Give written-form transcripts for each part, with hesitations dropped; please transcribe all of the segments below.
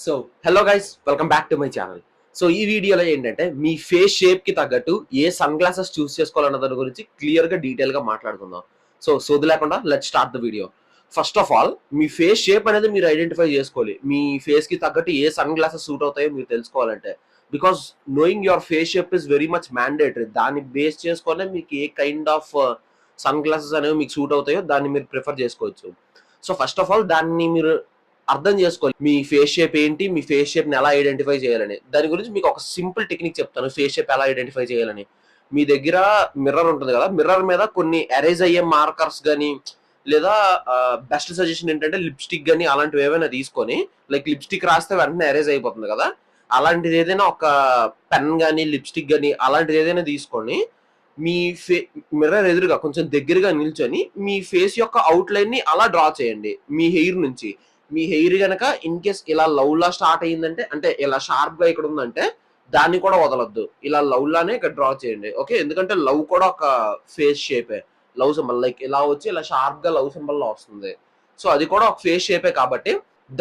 So hello guys, welcome back to my channel. So ఈ వీడియోలో ఏంటంటే మీ ఫేస్ షేప్ కి తగ్గట్టు ఏ సన్ గ్లాసెస్ చూస్ చేసుకోవాలన్న దాని గురించి క్లియర్ గా డీటెయిల్ గా మాట్లాడుకుందాం. సో సోది లేకుండా let start the video. First of all, me face shape అనేది మీరు ఐడెంటిఫై చేసుకోవాలి. మీ ఫేస్ కి తగ్గట్టు ఏ సన్ గ్లాసెస్ సూట్ అవుతాయో మీరు తెలుసుకోవాలంటే, because knowing your face shape is very much mandatory. దాన్ని బేస్ చేసుకొని మీకు ఏ కైండ్ ఆఫ్ సన్ గ్లాసెస్ అనేవి మీకు సూట్ అవుతాయో దాన్ని మీరు ప్రిఫర్ చేసుకోవచ్చు. సో ఫస్ట్ ఆఫ్ ఆల్ దాన్ని మీరు అర్థం చేసుకోవాలి. మీ ఫేస్ షేప్ ఏంటి, మీ ఫేస్ షేప్ ని ఎలా ఐడెంటిఫై చేయాలని. దాని గురించి మీకు ఒక సింపుల్ టెక్నిక్ చెప్తాను, ఫేస్ షేప్ ఎలా ఐడెంటిఫై చేయాలని. మీ దగ్గర మిర్రర్ ఉంటుంది కదా, మిర్రర్ మీద కొన్ని ఎరేజ్ అయ్యే మార్కర్స్ కానీ, లేదా బెస్ట్ సజెషన్ ఏంటంటే లిప్స్టిక్ కానీ అలాంటివి ఏవైనా తీసుకొని, లైక్ లిప్స్టిక్ రాస్తే వెంటనే ఎరేజ్ అయిపోతుంది కదా, అలాంటిది ఏదైనా ఒక పెన్ కానీ లిప్స్టిక్ కానీ అలాంటిది ఏదైనా తీసుకొని మీ మిర్రర్ ఎదురుగా కొంచెం దగ్గరగా నిల్చొని మీ ఫేస్ యొక్క అవుట్ లైన్ ని అలా డ్రా చేయండి. మీ హెయిర్ నుంచి, మీ హెయిర్ గనక ఇన్ కేస్ ఇలా లవ్ లా స్టార్ట్ అయ్యిందంటే, అంటే ఇలా షార్ప్ గా ఇక్కడ ఉందంటే దాన్ని కూడా వదలొద్దు, ఇలా లవ్ లానే ఇక్కడ డ్రా చేయండి. ఓకే, ఎందుకంటే లవ్ కూడా ఒక ఫేస్ షేపే. లవ్ సింబల్ లైక్ ఇలా వచ్చి ఇలా షార్ప్ గా లవ్ సింబల్ లో వస్తుంది. సో అది కూడా ఒక ఫేస్ షేపే కాబట్టి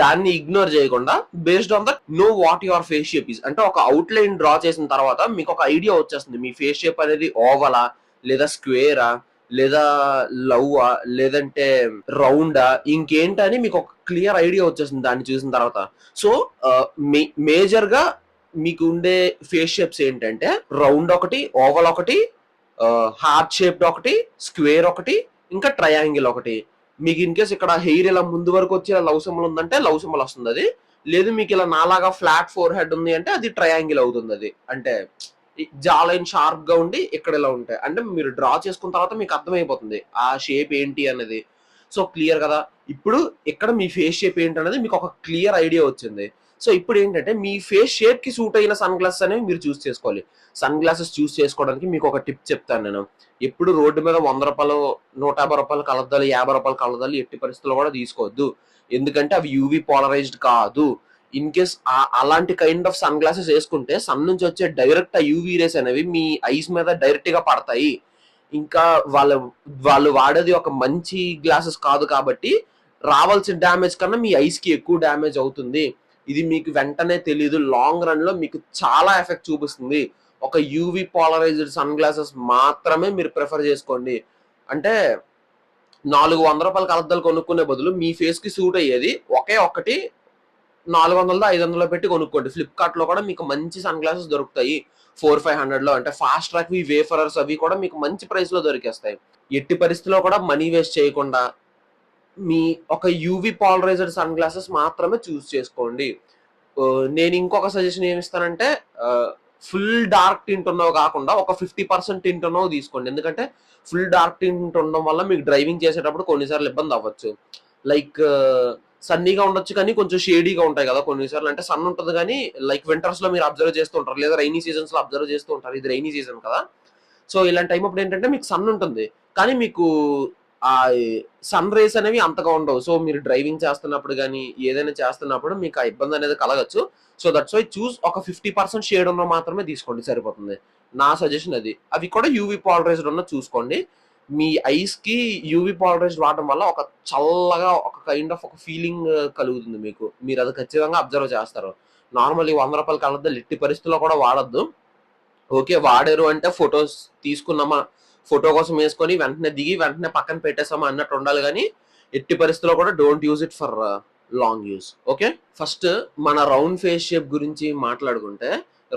దాన్ని ఇగ్నోర్ చేయకుండా based on the know what your face shape is, అంటే ఒక అవుట్ లైన్ డ్రా చేసిన తర్వాత మీకు ఒక ఐడియా వచ్చేస్తుంది మీ ఫేస్ షేప్ అనేది ఓవలా, లేదా స్క్వేరా, లేదా లవ్వా, లేదంటే రౌండా, ఇంకేంటని మీకు ఒక క్లియర్ ఐడియా వచ్చేస్తుంది దాన్ని చూసిన తర్వాత. సో మేజర్ గా మీకు ఉండే ఫేస్ షేప్స్ ఏంటంటే రౌండ్ ఒకటి, ఓవల్ ఒకటి, హార్ట్ షేప్డ్ ఒకటి, స్క్వేర్ ఒకటి, ఇంకా ట్రయాంగిల్ ఒకటి. మీకు ఇన్ కేస్ ఇక్కడ హెయిర్ ఇలా ముందు వరకు వచ్చి లవ్ సింబల్ ఉందంటే లవ్ సింబల్ వస్తుంది అది. లేదు మీకు ఇలా నాలాగా ఫ్లాట్ ఫోర్ హెడ్ ఉంది అంటే అది ట్రయాంగిల్ అవుతుంది. అది అంటే జా లైన్ షార్ప్ గా ఉండి ఇక్కడ ఇలా ఉంటాయి. అంటే మీరు డ్రా చేసుకున్న తర్వాత మీకు అర్థమైపోతుంది ఆ షేప్ ఏంటి అనేది. సో క్లియర్ కదా. ఇప్పుడు ఇక్కడ మీ ఫేస్ షేప్ ఏంటి అనేది మీకు ఒక క్లియర్ ఐడియా వచ్చింది. సో ఇప్పుడు ఏంటంటే మీ ఫేస్ షేప్ కి సూట్ అయిన సన్ గ్లాసెస్ అనేవి మీరు చూస్ చేసుకోవాలి. సన్ గ్లాసెస్ చూస్ చేసుకోవడానికి మీకు ఒక టిప్ చెప్తాను నేను. ఎప్పుడు రోడ్డు మీద 100 రూపాయలు, 150 రూపాయలు కలద్దాలు, 50 రూపాయలు కలద్దాలు ఎట్టి పరిస్థితుల్లో కూడా తీసుకోవద్దు. ఎందుకంటే అవి యూవీ పోలరైజ్డ్ కాదు. ఇన్ కేస్ అలాంటి కైండ్ ఆఫ్ సన్ గ్లాసెస్ వేసుకుంటే సన్ నుంచి వచ్చే డైరెక్ట్ ఆ యూవీ రేస్ అనేవి మీ ఐస్ మీద డైరెక్ట్ గా పడతాయి. ఇంకా వాళ్ళు వాడేది ఒక మంచి గ్లాసెస్ కాదు కాబట్టి రావాల్సిన డ్యామేజ్ కన్నా మీ ఐస్ కి ఎక్కువ డ్యామేజ్ అవుతుంది. ఇది మీకు వెంటనే తెలియదు, లాంగ్ రన్ లో మీకు చాలా ఎఫెక్ట్ చూపిస్తుంది. ఒక యూవీ పోలరైజ్డ్ సన్ గ్లాసెస్ మాత్రమే మీరు ప్రిఫర్ చేసుకోండి. అంటే 400 రూపాయల కలద్దాలు కొనుక్కునే బదులు మీ ఫేస్ కి సూట్ అయ్యేది ఒకే ఒక్కటి 400 500 పెట్టి కొనుక్కోండి. ఫ్లిప్కార్ట్ లో కూడా మీకు మంచి సన్ గ్లాసెస్ దొరుకుతాయి 400-500 లో. అంటే ఫాస్ట్ ట్రాక్ వేఫరర్స్ అవి కూడా మీకు మంచి ప్రైస్ లో దొరికేస్తాయి. ఎట్టి పరిస్థితిలో కూడా మనీ వేస్ట్ చేయకుండా మీ ఒక యూవీ పాలరైజ్డ్ సన్ గ్లాసెస్ మాత్రమే చూస్ చేసుకోండి. నేను ఇంకొక సజెషన్ ఏమి ఇస్తానంటే ఫుల్ డార్క్ టింట్ ఉన్నవి కాకుండా ఒక 50% టింట్ ఉన్నవి తీసుకోండి. ఎందుకంటే ఫుల్ డార్క్ టింట్ ఉండడం వల్ల మీకు డ్రైవింగ్ చేసేటప్పుడు కొన్నిసార్లు ఇబ్బంది అవ్వచ్చు. లైక్ సన్నీగా ఉండొచ్చు కానీ కొంచెం షేడీగా ఉంటాయి కదా కొన్నిసార్లు. అంటే సన్ ఉంటుంది కానీ లైక్ వింటర్స్ లో మీరు అబ్జర్వ్ చేస్తూ ఉంటారు, లేదా రైనీ సీజన్స్ లో అబ్జర్వ్ చేస్తూ ఉంటారు. ఇది రైనీ సీజన్ కదా. సో ఇలాంటి టైం అప్పుడు ఏంటంటే మీకు సన్ ఉంటుంది కానీ మీకు ఆ సన్ రేస్ అనేవి అంతగా ఉండవు. సో మీరు డ్రైవింగ్ చేస్తున్నప్పుడు కానీ ఏదైనా చేస్తున్నప్పుడు మీకు ఆ ఇబ్బంది అనేది కలగచ్చు. సో దట్స్ వై చూస్ ఒక 50% షేడ్ ఉన్న మాత్రమే తీసుకోండి, సరిపోతుంది. నా సజెషన్ అది. అవి కూడా యూవీ పాలరైజ్డ్ ఉన్న చూసుకోండి. మీ ఐస్ కి యూవీ పాలరైజ్డ్ వాడడం వల్ల ఒక చల్లగా ఒక కైండ్ ఆఫ్ ఒక ఫీలింగ్ కలుగుతుంది మీకు. మీరు అది ఖచ్చితంగా అబ్జర్వ్ చేస్తారు. నార్మల్లీ 100 రూపాయల కలద్దాలు ఎట్టి పరిస్థితుల్లో కూడా వాడద్దు. ఓకే, వాడారు అంటే ఫొటోస్ తీసుకున్నామా, ఫోటో కోసం వేసుకొని వెంటనే దిగి వెంటనే పక్కన పెట్టేసామా అన్నట్టు ఉండాలి. కానీ ఎట్టి పరిస్థితుల్లో కూడా don't use it for long use. Okay, first మన రౌండ్ ఫేస్ షేప్ గురించి మాట్లాడుకుంటే,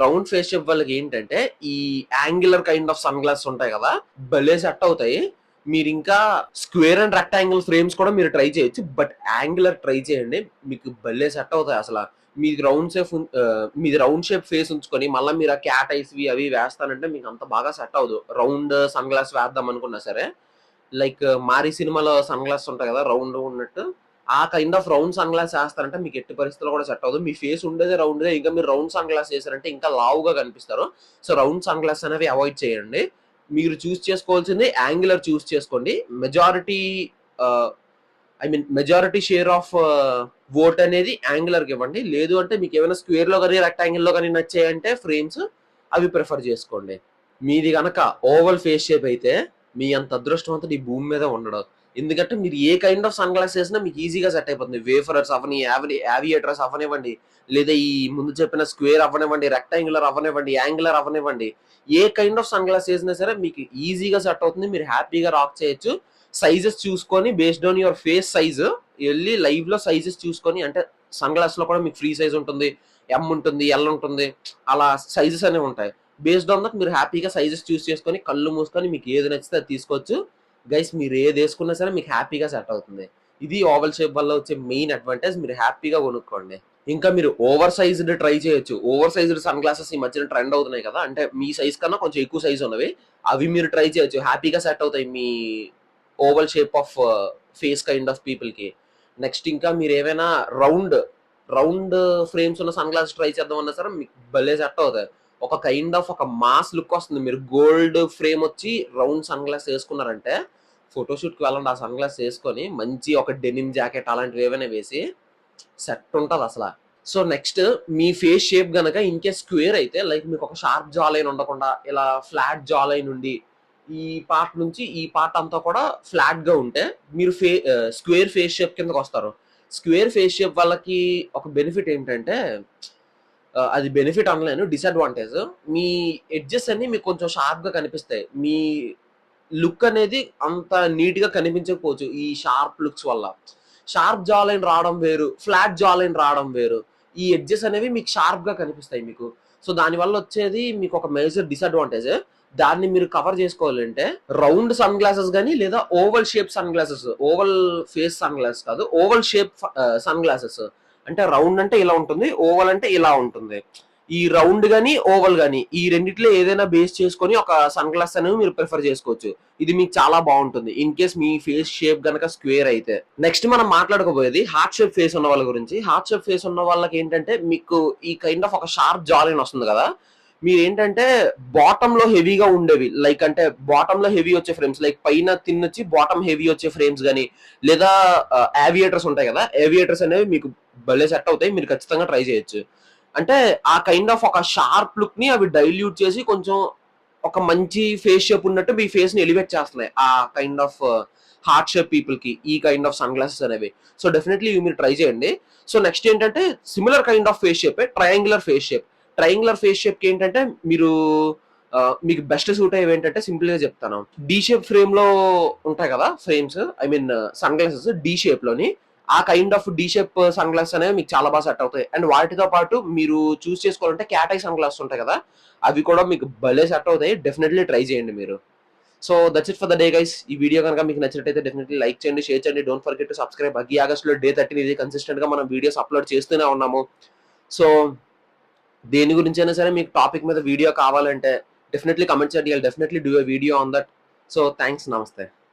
రౌండ్ ఫేస్ షేప్ వాళ్ళకి ఏంటంటే ఈ angular kind of sun glass ఉంటాయి కదా, భలే సెట్ అవుతాయి. మీరు ఇంకా స్క్వేర్ అండ్ రెక్టాంగిల్ ఫ్రేమ్స్ కూడా మీరు ట్రై చేయొచ్చు, బట్ యాంగులర్ ట్రై చేయండి, మీకు భలే సెట్ అవుతాయి అసలు. మీది రౌండ్ షేప్ ఫేస్ ఉంచుకొని మళ్ళీ మీరు ఆ క్యాట్ ఐస్ అవి వేస్తానంటే మీకు అంత బాగా సెట్ అవ్వదు. రౌండ్ సన్ గ్లాస్ వేద్దాం అనుకున్నా సరే, లైక్ మారి సినిమాలో సన్ గ్లాస్ ఉంటాయి కదా రౌండ్ ఉన్నట్టు, ఆ kind of round sunglass వేస్తారంటే మీకు ఎట్టి పరిస్థితుల్లో కూడా సెట్ అవ్వదు. మీ ఫేస్ ఉండేదే రౌండ్, ఇంకా మీరు రౌండ్ సన్ గ్లాస్ వేసారంటే ఇంకా లావుగా కనిపిస్తారు. సో రౌండ్ సన్ గ్లాస్ అనేవి అవాయిడ్ చేయండి. మీరు చూస్ చేసుకోవాల్సింది యాంగులర్ చూస్ చేసుకోండి. మెజారిటీ షేర్ ఆఫ్ ఓట్ అనేది యాంగులర్ కి ఇవ్వండి. లేదు అంటే మీకు ఏమైనా స్క్వేర్ లో కానీ రెక్టాంగిల్ లో కానీ నచ్చాయంటే ఫ్రేమ్స్, అవి ప్రిఫర్ చేసుకోండి. మీది కనుక ఓవల్ ఫేస్ షేప్ అయితే మీ అంత అదృష్టవంతుడు ఈ భూమి మీద ఉండడు. ఎందుకంటే మీరు ఏ కైండ్ ఆఫ్ సన్ గ్లాస్ వేసినా మీకు ఈజీగా సెట్ అయిపోతుంది. వేఫరర్స్ అవ్వని, యావియేటర్స్ అవ్వనివ్వండి, లేదా ఈ ముందు చెప్పిన స్క్వేర్ అవ్వనివ్వండి, రెక్టాంగులర్ అవ్వనివ్వండి, యాంగులర్ అవ్వనివ్వండి, ఏ కైండ్ ఆఫ్ సన్ గ్లాస్ వేసినా సరే మీకు ఈజీగా సెట్ అవుతుంది. మీరు హ్యాపీగా రాక్ చేయొచ్చు. సైజెస్ చూసుకొని based on your face size వెళ్ళి లైవ్ లో సైజెస్ చూసుకొని, అంటే సన్ గ్లాస్ లో కూడా మీకు ఫ్రీ సైజ్ ఉంటుంది, ఎం ఉంటుంది, ఎల్ ఉంటుంది, అలా సైజెస్ అనేవి ఉంటాయి. బేస్డ్ ఆన్ దట్ మీరు హ్యాపీగా సైజెస్ చూస్ చేసుకొని కళ్ళు మూసుకొని మీకు ఏది నచ్చితే అది తీసుకోవచ్చు. గైస్ మీరు ఏది వేసుకున్నా సరే మీకు హ్యాపీగా సెట్ అవుతుంది. ఇది ఓవల్ షేప్ వల్ల వచ్చే మెయిన్ అడ్వాంటేజ్. మీరు హ్యాపీగా కొనుక్కోండి. ఇంకా మీరు ఓవర్ సైజ్డ్ ట్రై చేయొచ్చు. ఓవర్ సైజ్డ్ సన్ గ్లాసెస్ ఈ మధ్యన ట్రెండ్ అవుతున్నాయి కదా, అంటే మీ సైజ్ కన్నా కొంచెం ఎక్కువ సైజ్ ఉన్నవి, అవి మీరు ట్రై చేయొచ్చు. హ్యాపీగా సెట్ అవుతాయి మీ oval shape of face kind of people కి. నెక్స్ట్ ఇంకా మీరు ఏమైనా రౌండ్ ఫ్రేమ్స్ ఉన్న సన్ గ్లాస్ ట్రై చేద్దాం అన్నా సరే మీకు భలే సెట్ అవుతాయి. ఒక కైండ్ ఆఫ్ ఒక మాస్ లుక్ వస్తుంది. మీరు గోల్డ్ ఫ్రేమ్ వచ్చి రౌండ్ సన్ గ్లాస్ వేసుకున్నారంటే ఫోటోషూట్కి వెళ్ళండి, ఆ సన్ గ్లాస్ వేసుకొని మంచి ఒక డెనిమ్ జాకెట్ అలాంటివి ఏమైనా వేసి సెట్ ఉంటుంది అసలు. సో నెక్స్ట్ మీ ఫేస్ షేప్ గనక ఇన్ కేస్ స్క్వేర్ అయితే, లైక్ మీకు ఒక షార్ప్ జా లైన్ ఉండకుండా ఇలా ఫ్లాట్ జా లైన్ ఉండి ఈ పార్ట్ నుంచి ఈ పార్ట్ అంతా కూడా ఫ్లాట్ గా ఉంటే మీరు స్క్వేర్ ఫేస్ షేప్ కిందకి వస్తారు. స్క్వేర్ ఫేస్ షేప్ వాళ్ళకి ఒక బెనిఫిట్ ఏంటంటే, అది బెనిఫిట్ అనలేను, డిసడ్వాంటేజ్. మీ ఎడ్జెస్ అన్ని మీకు కొంచెం షార్ప్ గా కనిపిస్తాయి. మీ లుక్ అనేది అంత నీట్ గా కనిపించకపోవచ్చు ఈ షార్ప్ లుక్స్ వల్ల. షార్ప్ జా లైన్ రావడం వేరు, ఫ్లాట్ జా లైన్ రావడం వేరు. ఈ ఎడ్జెస్ అనేవి మీకు షార్ప్ గా కనిపిస్తాయి మీకు. సో దాని వల్ల వచ్చేది మీకు ఒక మేజర్ డిసడ్వాంటేజ్. దాన్ని మీరు కవర్ చేసుకోవాలంటే రౌండ్ సన్ గ్లాసెస్ కానీ, లేదా oval shape sun glasses, oval face sun glass కాదు, ఓవల్ షేప్ సన్ గ్లాసెస్. అంటే రౌండ్ అంటే ఇలా ఉంటుంది, ఓవల్ అంటే ఇలా ఉంటుంది. ఈ రౌండ్ గానీ ఓవల్ గానీ ఈ రెండిట్లో ఏదైనా బేస్ చేసుకొని ఒక సన్ గ్లాస్ అనేవి మీరు ప్రిఫర్ చేసుకోవచ్చు. ఇది మీకు చాలా బాగుంటుంది in case me face shape గనక స్క్వేర్ అయితే. నెక్స్ట్ మనం మాట్లాడుకోబోయేది హార్ట్ షేప్ ఫేస్ ఉన్న వాళ్ళ గురించి. హార్ట్ షేప్ ఫేస్ ఉన్న వాళ్ళకి ఏంటంటే, మీకు ఈ కైండ్ ఆఫ్ ఒక షార్ప్ జా లైన్ వస్తుంది కదా, మీరు ఏంటంటే బాటమ్ లో హెవీగా ఉండేవి, లైక్ అంటే బాటమ్ లో హెవీ వచ్చే ఫ్రేమ్స్, లైక్ పైన తిన్నొచ్చి బాటమ్ హెవీ వచ్చే ఫ్రేమ్స్ గానీ, లేదా ఏవియేటర్స్ ఉంటాయి కదా, ఏవియేటర్స్ అనేవి మీకు భలే సెట్ అవుతాయి. మీరు ఖచ్చితంగా ట్రై చేయొచ్చు. అంటే ఆ కైండ్ ఆఫ్ ఒక షార్ప్ లుక్ ని అవి డైల్యూట్ చేసి కొంచెం ఒక మంచి ఫేస్ షేప్ ఉన్నట్టు మీ ఫేస్ ని ఎలివేట్ చేస్తున్నాయి ఆ kind of heart shape people కి ఈ కైండ్ ఆఫ్ సన్ గ్లాసెస్ అనేవి. సో డెఫినెట్లీ ఇవి మీరు ట్రై చేయండి. సో నెక్స్ట్ ఏంటంటే similar kind of face shape, triangular face shape. Triangular face shape కి ఏంటంటే మీరు మీకు బెస్ట్ సూట్ అయ్యేవి ఏంటంటే సింపుల్ గా చెప్తాను. డి షేప్ ఫ్రేమ్ లో ఉంటాయి కదా frames, I mean sun glasses D shape లోని, ఆ kind of D shape sun glass అనేవి మీకు చాలా బాగా సెట్ అవుతాయి. అండ్ వాటితో పాటు మీరు చూస్ చేసుకోవాలంటే క్యాట్ ఐ సన్ గ్లాస్ ఉంటాయి కదా, అవి కూడా మీకు భలే సెట్ అవుతాయి. డెఫినెట్లీ ట్రై చేయండి మీరు. So that's it for the day guys. ఈ వీడియో కనుక మీకు నచ్చినట్టయితే డెఫినెట్లీ లైక్ చేయండి, షేర్ చేయండి. Don't forget to subscribe. ఈ ఆగస్ట్ లో డే 13 ఇది కన్సిస్టెంట్ గా మనం వీడియోస్ అప్లోడ్ చేస్తూనే ఉన్నాము. సో దేని గురించి అయినా సరే మీకు టాపిక్ మీద వీడియో కావాలంటే డెఫినెట్లీ కమెంట్ చేయండి. Definitely do a video on that. So thanks, నమస్తే.